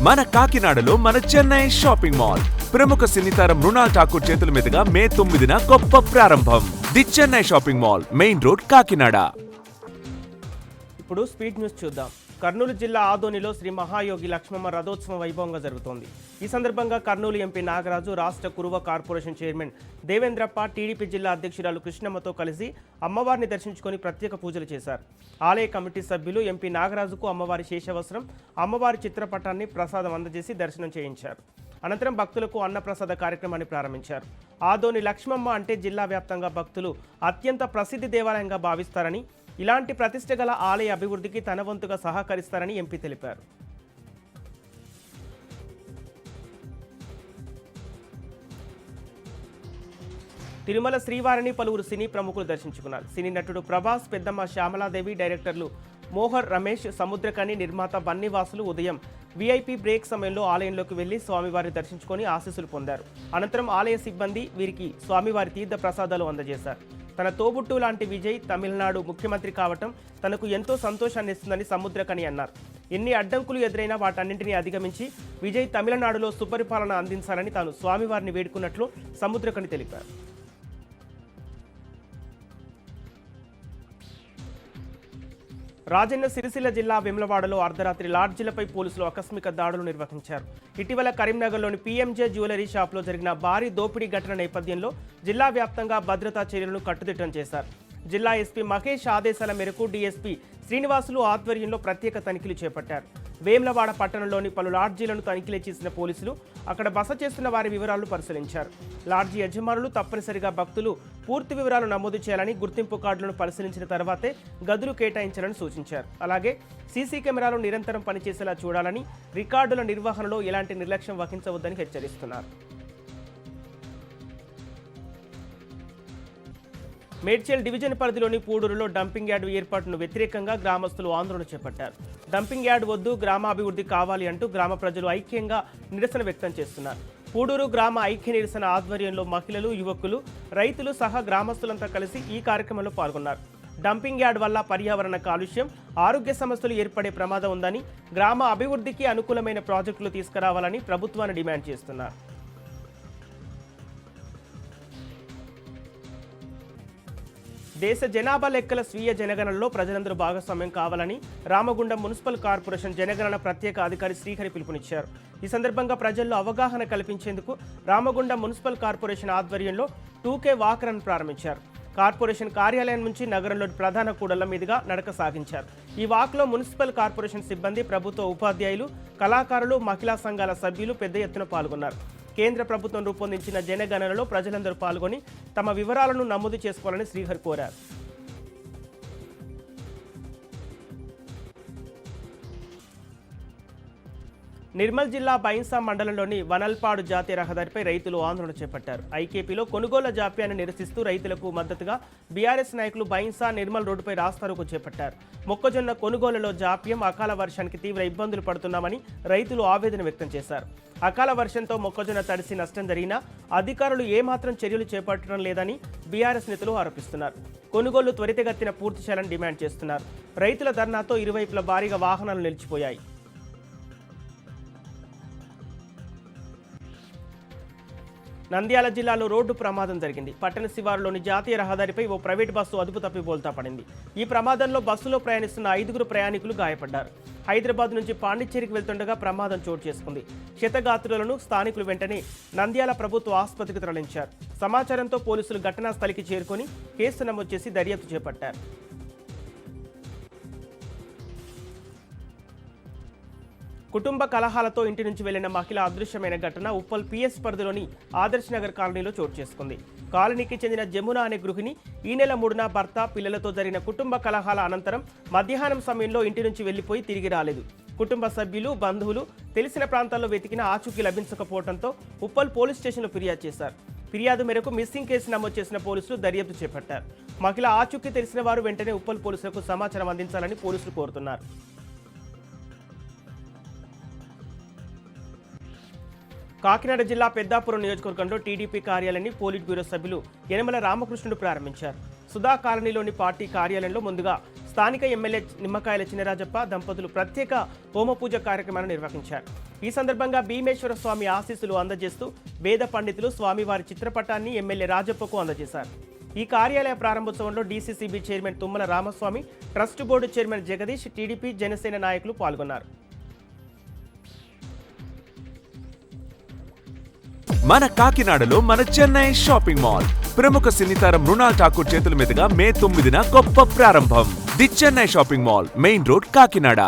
మన కాకినాడలో మన చెన్నై షాపింగ్ మాల్ ప్రముఖ సినీ తారం మృణాల్ ఠాకూర్ చేతుల మీదుగా మే 9న గొప్ప ప్రారంభం. The Chennai shopping mall, main road, Kakinada. ఇప్పుడు స్పీడ్ న్యూస్ చూద్దాం. కర్నూలు జిల్లా ఆదోనిలో శ్రీ మహాయోగి లక్ష్మమ్మ రథోత్సవం వైభవంగా జరుగుతోంది. ఈ సందర్భంగా కర్నూలు ఎంపీ నాగరాజు, రాష్ట్ర Kuruva corporation chairman Devendrappa, TDP జిల్లా అధ్యక్షురాలు కృష్ణమ్మతో కలిసి అమ్మవారిని దర్శించుకొని ప్రత్యేక పూజలు చేశారు. ఆలయ కమిటీ సభ్యులు ఎంపీ నాగరాజుకు అమ్మవారి శేషవస్త్రం, అమ్మవారి చిత్రపటాన్ని ప్రసాదం అందజేసి దర్శనం చేయించారు. అనంతరం భక్తులకు అన్నప్రసాద కార్యక్రమాన్ని ప్రారంభించారు. ఆదోని లక్ష్మమ్మ అంటే జిల్లా వ్యాప్తంగా భక్తులు అత్యంత ప్రసిద్ధి దేవాలయంగా భావిస్తారని, ఇలాంటి ప్రతిష్ట గల ఆలయ అభివృద్ధికి తన వంతుగా సహకరిస్తారని ఎంపీ తెలిపారు. తిరుమల శ్రీవారిని పలువురు సినీ ప్రముఖులు దర్శించుకున్నారు. సినీ నటుడు ప్రభాస్, పెద్దమ్మ శ్యామలాదేవి, డైరెక్టర్లు మోహర్ రమేష్, సముద్రకని నిర్మాత బన్నీవాసులు ఉదయం వీఐపీ బ్రేక్ సమయంలో ఆలయంలోకి వెళ్లి స్వామివారిని దర్శించుకొని ఆశీస్సులు పొందారు. అనంతరం ఆలయ సిబ్బంది వీరికి స్వామివారి తీర్థ ప్రసాదాలు అందజేశారు. తన తోబుట్టు లాంటి విజయ్ తమిళనాడు ముఖ్యమంత్రి కావటం తనకు ఎంతో సంతోషాన్ని ఇస్తుందని సముద్రకని అన్నారు. ఎన్ని అడ్డంకులు ఎదురైనా వాటన్నింటినీ అధిగమించి విజయ్ తమిళనాడులో సుపరిపాలన అందించాలని తాను స్వామివారిని వేడుకున్నట్లు సముద్రకని తెలిపారు. రాజన్న సిరిసిల్ల జిల్లా వేములవాడలో అర్ధరాత్రి లాడ్జీలపై పోలీసులు ఆకస్మిక దాడులు నిర్వహించారు. ఇటీవల కరీంనగర్లోని పీఎంజే జ్యువెలరీ షాప్లో జరిగిన భారీ దోపిడీ ఘటన నేపథ్యంలో జిల్లా వ్యాప్తంగా భద్రతా చర్యలను కట్టుదిట్టం చేశారు. జిల్లా ఎస్పీ మహేష్ ఆదేశాల మేరకు డీఎస్పీ శ్రీనివాసులు ఆధ్వర్యంలో ప్రత్యేక తనిఖీలు చేపట్టారు. వేములవాడ పట్టణంలోని పలు లాడ్జీలను తనిఖీలు చేసిన పోలీసులు అక్కడ బస చేస్తున్న వారి వివరాలను పరిశీలించారు. లాడ్జీ యజమానులు తప్పనిసరిగా భక్తులు పూర్తి వివరాలు నమోదు చేయాలని, గుర్తింపు కార్డులను పరిశీలించిన తర్వాతే గదులు కేటాయించాలని సూచించారు. అలాగే సీసీ కెమెరాలు నిరంతరం పనిచేసేలా చూడాలని, రికార్డుల నిర్వహణలో ఎలాంటి నిర్లక్ష్యం వహించవద్దని హెచ్చరిస్తున్నారు. మేడ్చల్ డివిజన్ పరిధిలోని పూడూరులో డంపింగ్ యార్డు ఏర్పాటును వ్యతిరేకంగా గ్రామస్తులు ఆందోళన చేపట్టారు. డంపింగ్ యార్డు వద్దు, గ్రామాభివృద్ధి కావాలి అంటూ గ్రామ ప్రజలు ఐక్యంగా నిరసన వ్యక్తం చేస్తున్నారు. పూడూరు గ్రామ ఐక్య నిరసన ఆధ్వర్యంలో మహిళలు, యువకులు, రైతులు సహా గ్రామస్తులంతా కలిసి ఈ కార్యక్రమంలో పాల్గొన్నారు. డంపింగ్ యార్డ్ వల్ల పర్యావరణ కాలుష్యం, ఆరోగ్య సమస్యలు ఏర్పడే ప్రమాదం ఉందని, గ్రామ అభివృద్ధికి అనుకూలమైన ప్రాజెక్టులు తీసుకురావాలని ప్రభుత్వాన్ని డిమాండ్ చేస్తున్నారు. దేశ జనాభా లెక్కల స్వీయ జనగణనలో ప్రజలందరూ భాగస్వామ్యం కావాలని రామగుండం మున్సిపల్ కార్పొరేషన్ జనగణన ప్రత్యేక అధికారి శ్రీహరి పిలుపునిచ్చారు. ఈ సందర్భంగా ప్రజల్లో అవగాహన కల్పించేందుకు రామగుండం మున్సిపల్ కార్పొరేషన్ ఆధ్వర్యంలో 2K వాక్ రన్ ప్రారంభించారు. కార్పొరేషన్ కార్యాలయం నుంచి నగరంలోని ప్రధాన కూడళ్ల మీదుగా నడక సాగించారు. ఈ వాక్లో మున్సిపల్ కార్పొరేషన్ సిబ్బంది, ప్రభుత్వ ఉపాధ్యాయులు, కళాకారులు, మహిళా సంఘాల సభ్యులు పెద్ద ఎత్తున పాల్గొన్నారు. కేంద్ర ప్రభుత్వం రూపొందించిన జనగణనలో ప్రజలందరూ పాల్గొని తమ వివరాలను నమోదు చేసుకోవాలని శ్రీహరి కోరారు. నిర్మల్ జిల్లా బైన్సా మండలంలోని వనల్పాడు జాతీయ రహదారిపై రైతులు ఆందోళన చేపట్టారు. ఐకేపీలో కొనుగోళ్ల జాప్యాన్ని నిరసిస్తూ రైతులకు మద్దతుగా బీఆర్ఎస్ నాయకులు బైన్సా నిర్మల్ రోడ్డుపై రాస్తారోకో చేపట్టారు. మొక్కజొన్న కొనుగోలులో జాప్యం, అకాల వర్షానికి తీవ్ర ఇబ్బందులు పడుతున్నామని రైతులు ఆవేదన వ్యక్తం చేశారు. అకాల వర్షంతో మొక్కజొన్న తడిసి నష్టం జరిగినా అధికారులు ఏమాత్రం చర్యలు చేపట్టడం లేదని బీఆర్ఎస్ నేతలు ఆరోపిస్తున్నారు. కొనుగోళ్లు త్వరితగతిన పూర్తి చేయాలని డిమాండ్ చేస్తున్నారు. రైతుల ధర్నాతో ఇరువైపుల భారీగా వాహనాలు నిలిచిపోయాయి. నంద్యాల జిల్లాలో రోడ్డు ప్రమాదం జరిగింది. పట్టణ శివారులోని జాతీయ రహదారిపై ఓ ప్రైవేట్ బస్సు అదుపు తప్పి బోల్తా పడింది. ఈ ప్రమాదంలో బస్సులో ప్రయాణిస్తున్న 5 ప్రయాణికులు గాయపడ్డారు. హైదరాబాద్ నుంచి పాండిచ్చేరికి వెళ్తుండగా ప్రమాదం చోటు చేసుకుంది. క్షతగాత్రులను స్థానికులు వెంటనే నంద్యాల ప్రభుత్వ ఆసుపత్రికి తరలించారు. సమాచారంతో పోలీసులు ఘటనా స్థలికి చేరుకొని కేసు నమోదు చేసి దర్యాప్తు చేపట్టారు. కుటుంబ కలహాలతో ఇంటి నుంచి వెళ్లిన మహిళ అదృశ్యమైన ఘటన ఉప్పల్ పిఎస్ పరిధిలోని ఆదర్శ్ నగర్ కాలనీలో చోటు చేసుకుంది. కాలనీకి చెందిన జమున అనే గృహిణి ఈ నెల 3న భర్త, పిల్లలతో జరిగిన కుటుంబ కలహాల అనంతరం మధ్యాహ్నం సమయంలో ఇంటి నుంచి వెళ్లిపోయి తిరిగి రాలేదు. కుటుంబ సభ్యులు, బంధువులు తెలిసిన ప్రాంతాల్లో వెతికిన ఆచూకీ లభించకపోవడంతో ఉప్పల్ పోలీస్ స్టేషన్లో ఫిర్యాదు చేశారు. ఫిర్యాదు మేరకు మిస్సింగ్ కేసు నమోదు చేసిన పోలీసులు దర్యాప్తు చేపట్టారు. మహిళ ఆచూకీ తెలిసిన వారు వెంటనే ఉప్పల్ పోలీసులకు సమాచారం అందించాలని పోలీసులు కోరుతున్నారు. కాకినాడ జిల్లా పెద్దాపురం నియోజకవర్గంలో టీడీపీ కార్యాలయాన్ని పోలిట్ బ్యూరో సభ్యులు యనమల రామకృష్ణుడు ప్రారంభించారు. సుధా కాలనీలోని పార్టీ కార్యాలయంలో ముందుగా స్థానిక ఎమ్మెల్యే నిమ్మకాయల చినరాజప్ప దంపతులు ప్రత్యేక హోమ పూజ కార్యక్రమాన్ని నిర్వహించారు. ఈ సందర్భంగా భీమేశ్వర స్వామి ఆశీస్సులు అందజేస్తూ వేద పండితులు స్వామివారి చిత్రపటాన్ని ఎమ్మెల్యే రాజప్పకు అందజేశారు. ఈ కార్యాలయ ప్రారంభోత్సవంలో DCCB chairman Tummala Ramaswamy, trust board chairman Jagadish, TDP Janasena నాయకులు పాల్గొన్నారు. మన కాకినాడలో మన చెన్నై షాపింగ్ మాల్ ప్రముఖ సినీతారం మృణాల్ ఠాకూర్ చేతుల మీదుగా మే 9న గొప్ప ప్రారంభం. The Chennai shopping mall, main road, Kakinada.